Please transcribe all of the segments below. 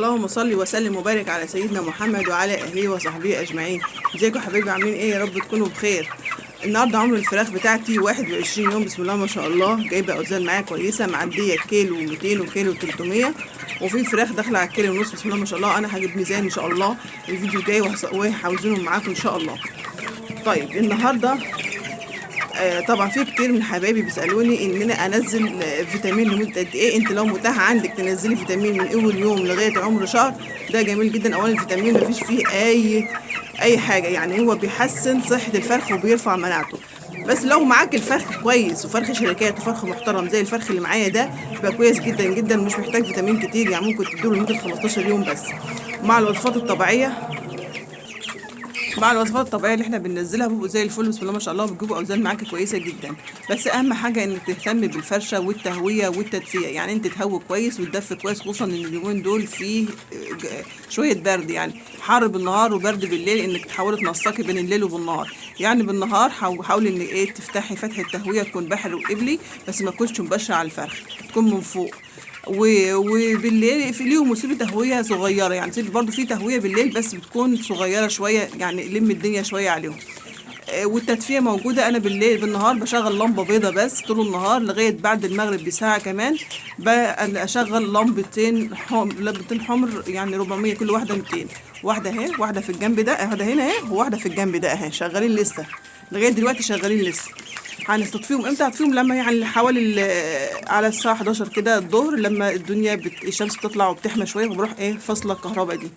اللهم صل وسلم وبارك على سيدنا محمد وعلى اهله وصحبه اجمعين. ازيكم يا حبايبي؟ عاملين ايه؟ يا رب تكونوا بخير. النهارده عمر الفراخ بتاعتي 21 يوم، بسم الله ما شاء الله. جايبه اوزان معايا كويسه، معديه كيلو 200 وكيلو 300، وفي فراخ داخله على الكيلو ونص، بسم الله ما شاء الله. انا هجيب ميزان ان شاء الله الفيديو الجاي وهوزنهم معاكم ان شاء الله. طيب النهارده طبعا في كتير من حبايبي بيسالوني ان انا انزل فيتامين لمده قد ايه. انت لو متاح عندك تنزلي فيتامين من اول يوم لغايه عمر شهر، ده جميل جدا. اولا الفيتامين مفيش فيه اي حاجه، يعني هو بيحسن صحه الفرخ وبيرفع مناعته. بس لو معاك الفرخ كويس وفرخ شركات وفرخ محترم زي الفرخ اللي معايا ده، يبقى كويس جدا جدا، مش محتاج فيتامين كتير، يعني ممكن تديله لمده 15 يوم بس. مع الوصفات الطبيعيه اللي احنا بننزلها بيبقوا زي الفل، بسم الله ما شاء الله، بتجيبوا اوزان معاكي كويسه جدا. بس اهم حاجه انك تهتمي بالفرشه والتهويه والتدفئه، يعني انت تهوي كويس وتدفي كويس، خصوصا ان اليومين دول فيه شويه برد، يعني حر بالنهار وبرد بالليل، انك تحاولي تنسقي بين الليل وبالنهار. يعني بالنهار حاولي ان تفتحي فتحه تهويه تكون بحري وقبلي، بس ما تكونش مباشره على الفرخ، تكون من فوق. وبالليل اقفليهم وسيبي تهويه صغيره، يعني سيبي برضو في تهويه بالليل بس بتكون صغيره شويه، يعني لم الدنيا شويه عليهم. والتدفئه موجوده. انا بالنهار بشغل لمبه بيضه بس طول النهار لغايه بعد المغرب بساعه كمان. اشغل لمبتين حمر، يعني 400 كل واحده 200. واحده اهي، واحده في الجنب ده، واحده هنا اهي، وواحده في الجنب ده اهي، شغالين لسه لغايه دلوقتي، شغالين لسه. هنستطفيهم امتى؟ هتطفيهم لما يعني حوالي على الساعه 11 كده الظهر، لما الدنيا الشمس بتطلع وبتحمى شويه، وبروح فاصله الكهرباء دي.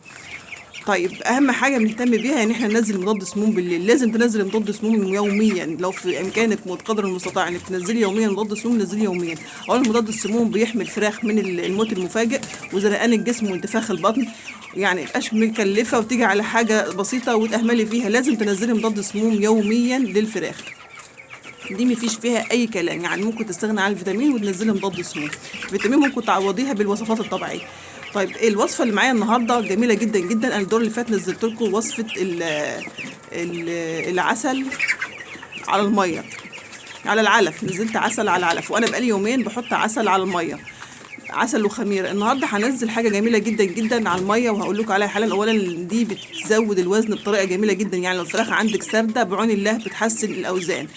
طيب اهم حاجه بنهتم بيها ان احنا ننزل مضاد سموم بالليل. لازم تنزل مضاد سموم يوميا، لو في امكانك وقدر المستطاع انك تنزلي يوميا مضاد سموم، نزلي يوميا. اولا مضاد السموم بيحمي الفراخ من الموت المفاجئ وزرقان الجسم وانتفاخ البطن، يعني متبقاش مكلفه وتيجي على حاجه بسيطه وتهملي فيها. لازم تنزلي مضاد سموم يوميا للفراخ، دي مفيش فيها اي كلام. يعني ممكن تستغنى عن الفيتامين وتنزلي مضاد سموم. الفيتامين ممكن تعوضيها بالوصفات الطبيعيه. طيب الوصفه اللي معايا النهارده جميله جدا جدا. انا الدور اللي فات نزلت لكم وصفه ال العسل على الميه، على العلف. نزلت عسل على العلف، وانا بقالي يومين بحط عسل على الميه، عسل وخميره. النهارده هنزل حاجه جميله جدا جدا على الميه وهقول لكم عليها حالا. اولا دي بتزود الوزن بطريقه جميله جدا، يعني لو الفراخ عندك سارده بعون الله بتحسن الاوزان،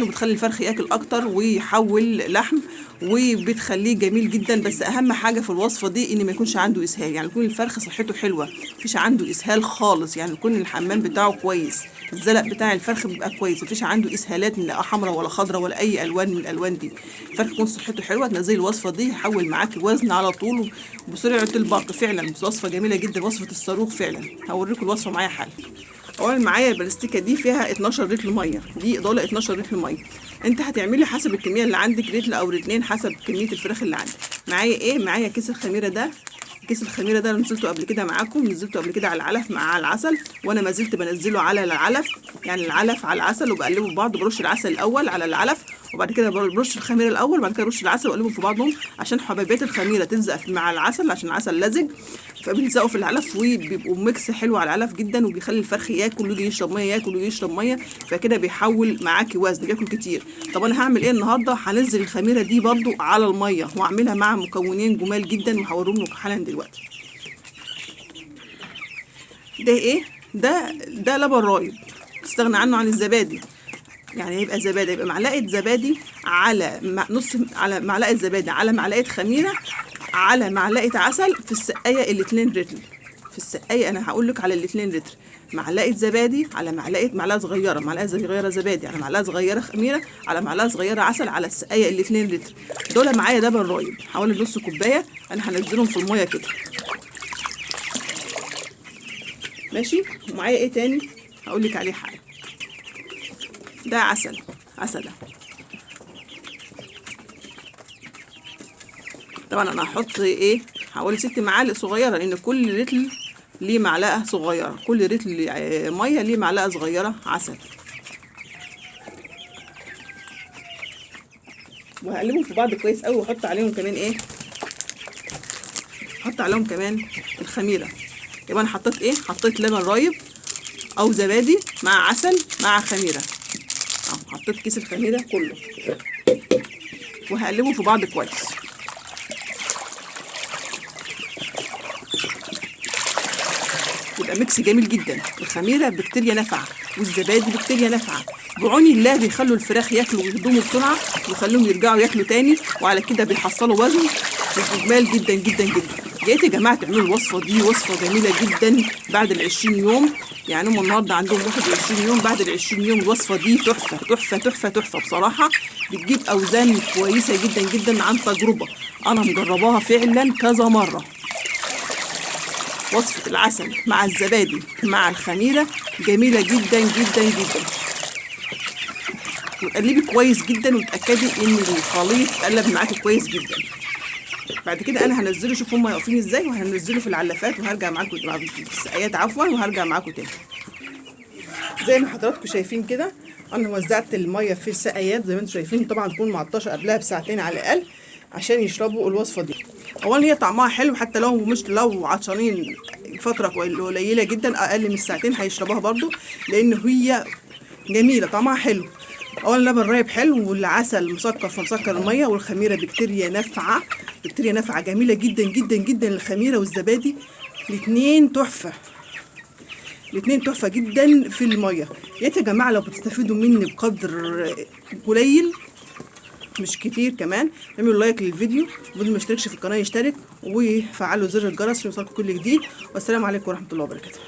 وبتخلي الفرخ ياكل اكتر ويحول لحم، وبتخليه جميل جدا. بس اهم حاجه في الوصفه دي ان ما يكونش عنده اسهال، يعني يكون الفرخ صحته حلوه، مفيش عنده اسهال خالص، يعني يكون الحمام بتاعه كويس، الزلق بتاع الفرخ بيبقى كويس، مفيش عنده اسهالات لا حمراء ولا خضراء ولا اي الوان من الالوان دي. الفرخ يكون صحته حلوه، تنزلي الوصفه دي يحول معاكي وزن على طول بسرعه البرق. فعلا وصفه جميله جدا، وصفه الصاروخ فعلا. هوريكم الوصفه معايا حالا. اولا معايا البلاستيكه دي فيها 12 لتر ميه، دي اضافه 12 لتر ميه. انت هتعملي حسب الكميه اللي عندك، لتر او لترين حسب كميه الفراخ اللي عندك. معايا كيس الخميره ده. كيس الخميره ده نزلته قبل كده معاكم، نزلته قبل كده على العلف مع العسل، وانا ما زلت بنزله على العلف، يعني العلف على العسل، وبقلبه في بعض. برش العسل الاول على العلف، وبعد كده برش الخميره الاول، وبعد كده برش العسل واقلبهم في بعضهم عشان حبيبات الخميره تلزق مع العسل، عشان العسل لزج، فبيلزقوا في العلف وبيبقوا ميكس حلو على العلف جدا، وبيخلي الفرخ ياكل ويجي يشرب ميه، ياكل ويجي يشرب ميه، فكده بيحول معاكي وزن، بياكل كتير. طب انا هعمل ايه النهارده؟ هنزل الخميره دي برضو على الميه، واعملها مع مكونين جمال جدا وهوريهم لكم حالا دلوقتي. ده ايه؟ ده لبن رايب، تستغنى عنه عن الزبادي. يعني يبقى زبادي، يبقى معلقه زبادي على على معلقه زبادي على معلقه خميره على معلقه عسل في السقايه الاتنين لتر. في السقايه انا هقول لك على الاتنين لتر، معلقه زبادي على معلقه صغيره زبادي على معلقه صغيره خميره على معلقه صغيره عسل على السقايه الاتنين لتر. دول معايا لبن رايب حوالي نص كوبايه، انا هنزلهم في الميه كده. ماشي. ومعايا ايه تاني هقول لك عليه حاجه. ده عسل ده. طبعا انا هحط حوالي 6 معالق صغيره، لان كل لتر ليه معلقه صغيره، كل لتر ميه ليه معلقه صغيره عسل. وهقلبهم في بعض كويس قوي، واحط عليهم كمان احط عليهم كمان الخميره. يبقى انا حطيت لبن رايب او زبادي مع عسل مع خميره اهو، حطيت كيس الخميره كله، وهقلبهم في بعض كويس. يبقى ميكس جميل جدا. الخميره بكتيريا نافعه والزبادي بكتيريا نافعه، بعون الله بيخلوا الفراخ ياكلوا ويهضموا بسرعه ويخلوهم يرجعوا ياكلوا تاني، وعلى كده بيحصلوا وزن جمال جدا جدا جدا. جيت يا جماعه تعملوا الوصفه دي، وصفه جميله جدا بعد ال 20 يوم. يعني هم النهارده عندهم 21 يوم، بعد ال 20 يوم الوصفه دي تحفه تحفه تحفه تحفه بصراحه. بتجيب اوزان كويسه جدا جدا عن تجربه، انا مجرباها فعلا كذا مره. وصفه العسل مع الزبادي مع الخميره جميله جدا جدا جدا. وتقلبي كويس جدا وتاكدي ان الخليط قلب معاكي كويس جدا. بعد كده انا هنزله، شوف هم واقفين ازاي، وهنزله في العلافات وهرجع معاكم في السقايات عفوا، وهرجع معاكم تاني. زي ما حضراتكم شايفين كده انا وزعت الميه في السقايات زي ما انتم شايفين، طبعا تكون معطشه قبلها بساعتين على الاقل عشان يشربوا الوصفه دي. اولا هي طعمها حلو، حتى لو عطشانين فتره قليله جدا اقل من الساعتين هيشربوها برضو، لان هي جميله طعمها حلو. اولا لبن رايب حلو، والعسل مسكر فمسكر الميه، والخميره بكتيريا نافعه، بكتيريا نافعه جميله جدا جدا جدا. الخميره والزبادي الاثنين تحفه، الاثنين تحفه جدا في الميه. يا جماعه لو بتستفيدوا مني بقدر قليل مش كتير كمان، اعملوا لايك للفيديو، واللي ما اشتركش في القناه يشترك، وفعلوا زر الجرس عشان يوصلكم كل جديد. والسلام عليكم ورحمه الله وبركاته.